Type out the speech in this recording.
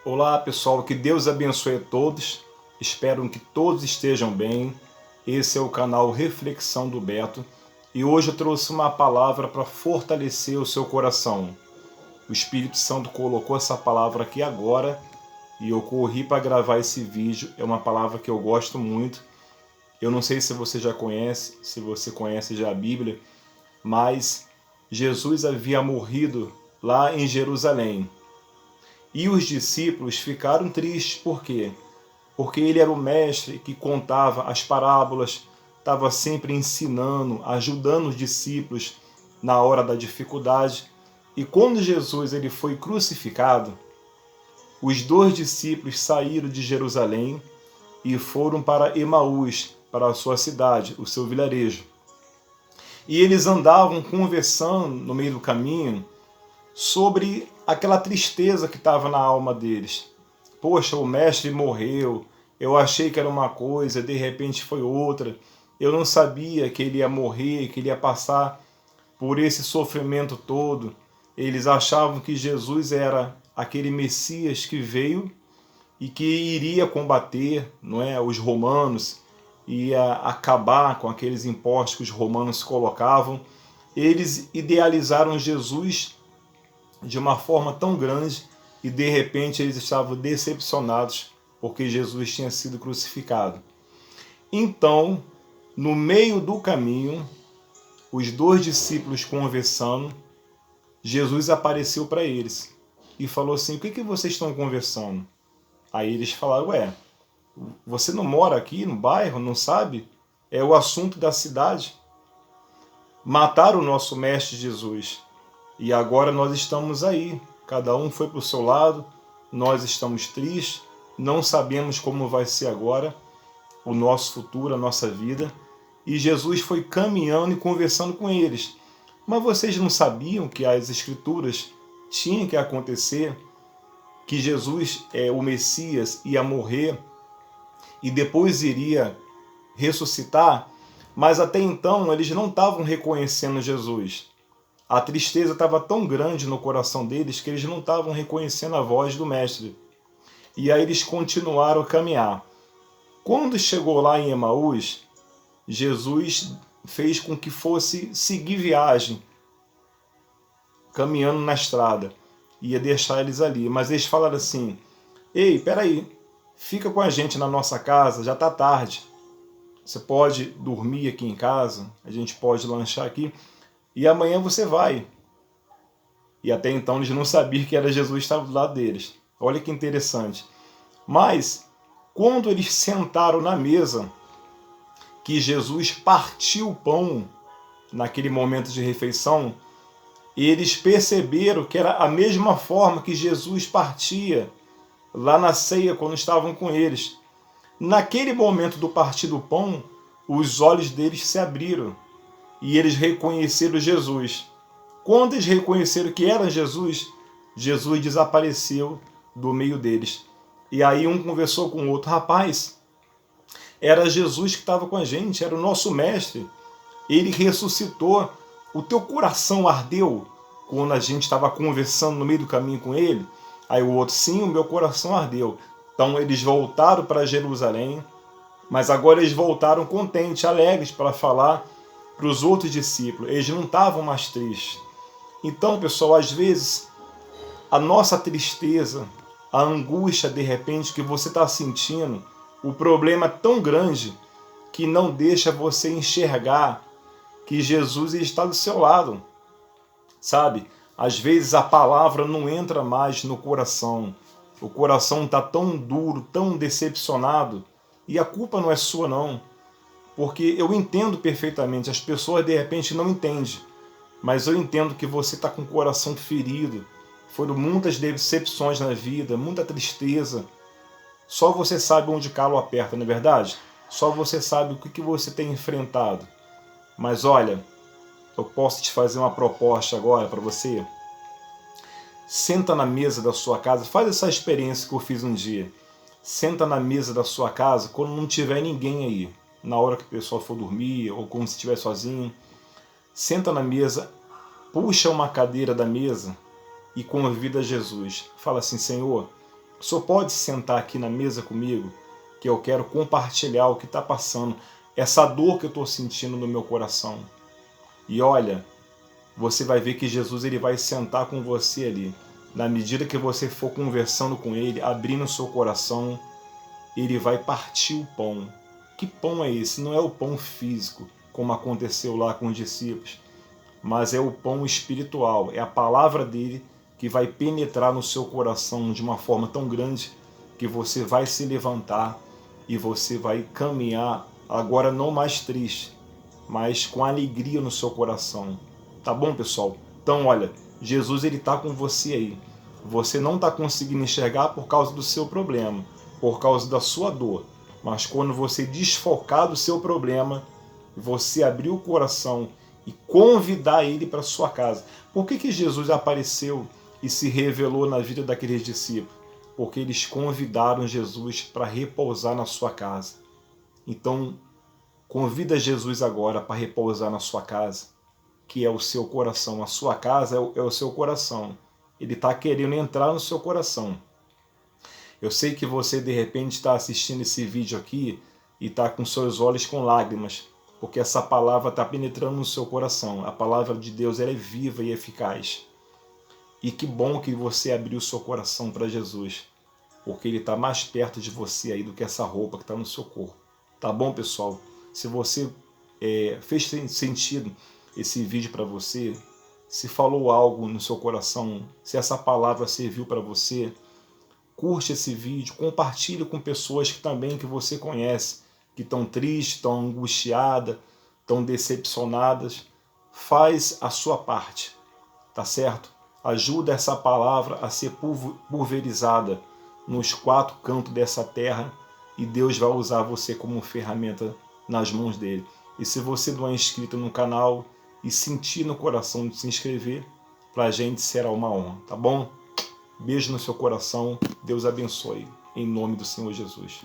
Olá pessoal, que Deus abençoe a todos, espero que todos estejam bem. Esse é o canal Reflexão do Beto e hoje eu trouxe uma palavra para fortalecer o seu coração. O Espírito Santo colocou essa palavra aqui agora e eu corri para gravar esse vídeo. É uma palavra que eu gosto muito. Eu não sei se você já conhece, se você conhece já a Bíblia, mas Jesus havia morrido lá em Jerusalém. E os discípulos ficaram tristes, por quê? Porque ele era o mestre que contava as parábolas, estava sempre ensinando, ajudando os discípulos na hora da dificuldade. E quando Jesus ele foi crucificado, os dois discípulos saíram de Jerusalém e foram para Emaús, para a sua cidade, o seu vilarejo. E eles andavam conversando no meio do caminho sobre aquela tristeza que estava na alma deles. Poxa, o mestre morreu, eu achei que era uma coisa, de repente foi outra. Eu não sabia que ele ia morrer, que ele ia passar por esse sofrimento todo. Eles achavam que Jesus era aquele Messias que veio e que iria combater, não é, os romanos, ia acabar com aqueles impostos que os romanos colocavam. Eles idealizaram Jesus de uma forma tão grande e de repente eles estavam decepcionados porque Jesus tinha sido crucificado. Então, no meio do caminho, os dois discípulos conversando, Jesus apareceu para eles e falou assim: o que vocês estão conversando? Aí eles falaram: ué, você não mora aqui no bairro, não sabe? É o assunto da cidade. Mataram o nosso mestre Jesus. E agora nós estamos aí, cada um foi para o seu lado, nós estamos tristes, não sabemos como vai ser agora o nosso futuro, a nossa vida. E Jesus foi caminhando e conversando com eles. Mas vocês não sabiam que as Escrituras tinham que acontecer, que Jesus, o Messias, ia morrer e depois iria ressuscitar? Mas até então eles não estavam reconhecendo Jesus. A tristeza estava tão grande no coração deles que eles não estavam reconhecendo a voz do mestre. E aí eles continuaram a caminhar. Quando chegou lá em Emaús, Jesus fez com que fosse seguir viagem, caminhando na estrada. Ia deixar eles ali. Mas eles falaram assim: ei, peraí, fica com a gente na nossa casa, já está tarde. Você pode dormir aqui em casa, a gente pode lanchar aqui. E amanhã você vai. E até então eles não sabiam que era Jesus que estava do lado deles. Olha que interessante. Mas, quando eles sentaram na mesa, que Jesus partiu o pão naquele momento de refeição, eles perceberam que era a mesma forma que Jesus partia lá na ceia quando estavam com eles. Naquele momento do partir do pão, os olhos deles se abriram e eles reconheceram Jesus. Quando eles reconheceram que era Jesus, Jesus desapareceu do meio deles. E aí um conversou com o outro: rapaz, era Jesus que estava com a gente, era o nosso mestre. Ele ressuscitou. O teu coração ardeu quando a gente estava conversando no meio do caminho com ele? Aí o outro: sim, o meu coração ardeu. Então eles voltaram para Jerusalém, mas agora eles voltaram contentes, alegres, para falar para os outros discípulos. Eles não estavam mais tristes. Então, pessoal, às vezes a nossa tristeza, a angústia de repente que você está sentindo, o problema é tão grande que não deixa você enxergar que Jesus está do seu lado, sabe? Às vezes a palavra não entra mais no coração, o coração está tão duro, tão decepcionado, e a culpa não é sua não, porque eu entendo perfeitamente, as pessoas de repente não entendem, mas eu entendo que você está com o coração ferido, foram muitas decepções na vida, muita tristeza. Só você sabe onde o calo aperta, não é verdade? Só você sabe o que você tem enfrentado. Mas olha, eu posso te fazer uma proposta agora para você? Senta na mesa da sua casa, faz essa experiência que eu fiz um dia. Senta na mesa da sua casa quando não tiver ninguém aí, na hora que o pessoal for dormir ou quando você estiver sozinho. Senta na mesa, puxa uma cadeira da mesa e convida Jesus. Fala assim: Senhor, Só pode sentar aqui na mesa comigo, que eu quero compartilhar o que está passando, essa dor que eu estou sentindo no meu coração. E olha, você vai ver que Jesus ele vai sentar com você ali. Na medida que você for conversando com ele, abrindo o seu coração, ele vai partir o pão. Que pão é esse? Não é o pão físico, como aconteceu lá com os discípulos, mas é o pão espiritual. É a palavra dele que vai penetrar no seu coração de uma forma tão grande que você vai se levantar e você vai caminhar, agora não mais triste, mas com alegria no seu coração. Tá bom, pessoal? Então, olha, Jesus ele está com você aí. Você não está conseguindo enxergar por causa do seu problema, por causa da sua dor. Mas quando você desfocar do seu problema, você abrir o coração e convidar ele para sua casa. Por que Jesus apareceu e se revelou na vida daqueles discípulos? Porque eles convidaram Jesus para repousar na sua casa. Então, convida Jesus agora para repousar na sua casa, que é o seu coração. A sua casa é o seu coração. Ele está querendo entrar no seu coração. Eu sei que você de repente está assistindo esse vídeo aqui e está com seus olhos com lágrimas, porque essa palavra está penetrando no seu coração. A palavra de Deus ela é viva e eficaz. E que bom que você abriu o seu coração para Jesus, porque Ele está mais perto de você aí do que essa roupa que está no seu corpo. Tá bom, pessoal? Se você fez sentido esse vídeo para você, se falou algo no seu coração, se essa palavra serviu para você, curte esse vídeo, compartilhe com pessoas que você conhece, que estão tristes, estão angustiadas, estão decepcionadas. Faz a sua parte, tá certo? Ajuda essa palavra a ser pulverizada nos 4 cantos dessa terra e Deus vai usar você como ferramenta nas mãos dele. E se você não é inscrito no canal e sentir no coração de se inscrever, para a gente será uma honra, tá bom? Beijo no seu coração, Deus abençoe, em nome do Senhor Jesus.